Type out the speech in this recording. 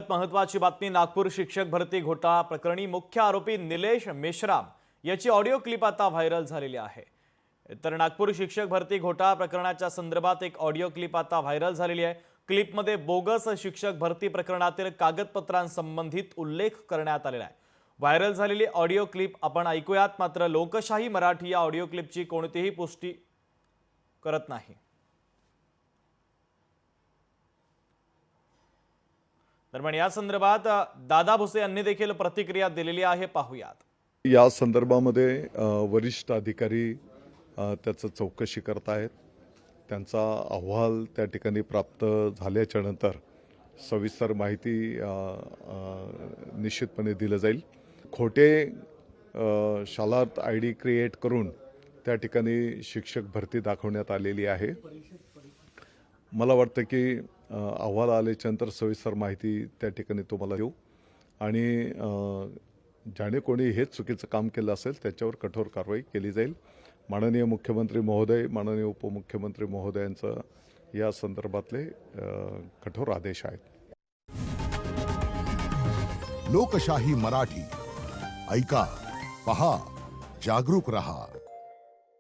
पाहूयात महत्त्वाची बातमी। नागपूर शिक्षक भरती घोटाळा प्रकरणी मुख्य आरोपी निलेश मेश्राम याची ऑडिओ क्लिप आता व्हायरल झालेली आहे। तर नागपूर शिक्षक भरती घोटाळा प्रकरणाच्या संदर्भात एक ऑडिओ क्लिप आता व्हायरल झालेली आहे। क्लिपमध्ये बोगस शिक्षक भरती प्रकरणातील कागदपत्रांसंबंधित उल्लेख करण्यात आलेला आहे। व्हायरल झालेली ऑडिओ क्लिप आपण ऐकूयात, मात्र लोकशाही मराठी या ऑडिओ क्लिपची कोणतीही पुष्टी करत नाही। दरम्यान या संदर्भात दादा भुसे यांनी देखील प्रतिक्रिया दिलेली आहे, पाहूयात। या संदर्भामध्ये वरिष्ठ अधिकारी त्याचं चौकशी करत आहेत। त्यांचा अहवाल त्या ठिकाणी प्राप्त झाल्याच्या नंतर सविस्तर माहिती निश्चितपणे दिलं जाईल। खोटे शालात आयडी क्रिएट करून त्या ठिकाणी शिक्षक भरती दाखवण्यात आलेली आहे। मला वाटतं की अहवाल आल्याच्या नंतर सविस्तर माहिती त्या ठिकाणी तुम्हाला देऊ आणि ज्याने कोणी हेच चुकीचं काम केलं असेल त्याच्यावर कठोर कारवाई केली जाईल। माननीय मुख्यमंत्री महोदय, माननीय उपमुख्यमंत्री महोदयांचं या संदर्भातले कठोर आदेश आहेत। लोकशाही मराठी ऐका, पहा, जागरूक रहा।